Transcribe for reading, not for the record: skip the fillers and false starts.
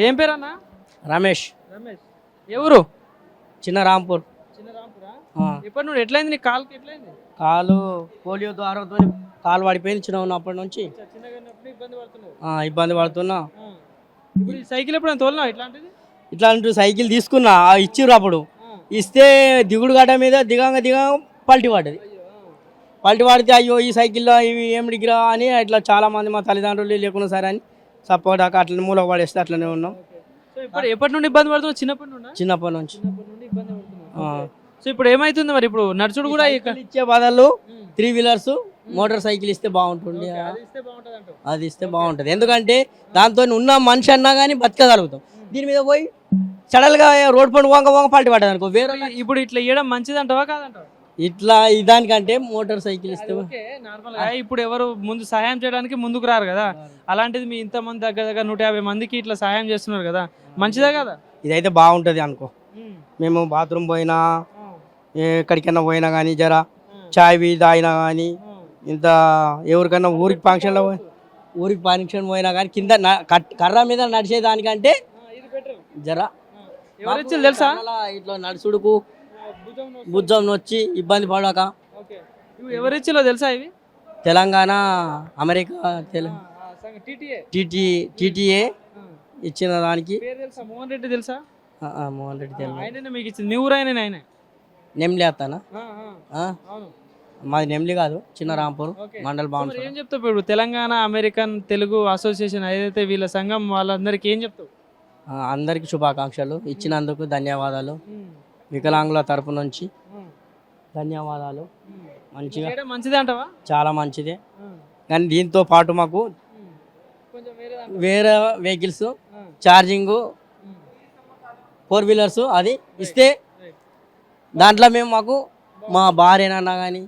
ఏం పేరు అన్న? రమేష్. రమేష్. ఎవరు? చిన్న రాంపూర్. చిన్న రాంపురా? ఎప్పటి నుండి ఎట్లయింది నీ కాలుకి? ఎట్లయింది? కాలు పోలియో ద్వారాతో కాలు పడిపోయింది చిన్న ఉన్నప్పటి నుంచి. చిన్నగా ఉన్నప్పుడు ఇబ్బంది పడుతున్నావు. ఇబ్బంది పడుతున్నా. ఇప్పుడు ఈ సైకిల్ ఎప్పుడైనా తోలినావు ఇట్లాంటిది? ఇట్లాంటి సైకిల్ తీసుకున్నా, ఇచ్చిర్రు అప్పుడు. ఇస్తే దిగుడు గడ్డ మీద దిగంగా పల్టీ పడ్డది. పల్టీ పడితే అయ్యో ఈ సైకిల్లో ఇవి ఏమిడికిరా అని ఇట్లా చాలా మంది మా తల్లిదండ్రులు లేకున్నా సరే అని సపోర్ట్ అట్లనే మూలకు పడేస్తే అట్లనే ఉన్నాం. ఇప్పుడు ఎప్పటి నుండి ఇబ్బంది పడుతున్నావు? చిన్నప్పటి నుండి ఇబ్బంది పడుతున్నావు. సో ఇప్పుడు ఏమైతుంది మరి? ఇప్పుడు నడుచుడు కూడా ఇచ్చే బదులు 3 వీలర్స్ మోటార్ సైకిల్ ఇస్తే బాగుంటుంది. అది ఇస్తే బాగుంటుంది. ఎందుకంటే దాంతో ఉన్న మనిషి అన్నా కానీ బతకగలుగుతాం. దీని మీద పోయి సడన్గా రోడ్ పండు వంగ పల్టీ పడ్డది అనుకో వేరే. ఇప్పుడు ఇట్లా ఇవ్వడం మంచిది అంటావా కాదంటావా? ఇట్లా దానికంటే మోటార్ సైకిల్ ఇస్తే ఇప్పుడు ఎవరు ముందు సహాయం చేయడానికి ముందుకు రారు కదా. అలాంటిది మీ ఇంతమంది దగ్గర 150 మందికి ఇట్లా సహాయం చేస్తున్నారు కదా, మంచిదే కదా. ఇదైతే బాగుంటుంది అనుకో. మేము బాత్రూమ్ పోయినా ఎక్కడికైనా పోయినా కానీ జర చాయ్ తాగినా కానీ ఇంత ఎవరికైనా ఊరికి ఫంక్షన్ పోయినా కానీ కింద కర్ర మీద నడిచేదానికంటే జర తెలుసా ఇట్లా నడుచుడుకు భుజం నొచ్చి ఇబ్బంది పడక. ఎవరిచ్చిలో తెలుసా ఇవి? తెలంగాణ అమెరికా టీటీఏ ఇచ్చిన దానికి. మోహన్ రెడ్డి తెలుసా? మోహన్ రెడ్డి తెలుసు. మీకు ఇచ్చింది మీ ఊరు ఆయన? నెమ్లి అత్తానా? మాది నెమ్లి కాదు, చిన్న రాంపూర్ మండల్ బాగుంటుంది. ఏం చెప్తావు ఇప్పుడు తెలంగాణ అమెరికన్ తెలుగు అసోసియేషన్ ఏదైతే వీళ్ళ సంఘం వాళ్ళందరికీ ఏం చెప్తావు? అందరికి శుభాకాంక్షలు, ఇచ్చినందుకు ధన్యవాదాలు. వికలాంగుల తరపు నుంచి ధన్యవాదాలు. మంచిగా మంచిదే అంటావా? చాలా మంచిదే. కానీ దీంతో పాటు మాకు వేరే వెహికల్స్ ఛార్జింగ్ 4 వీలర్స్ అది ఇస్తే దాంట్లో మేము మాకు మా భార్యనన్నా కానీ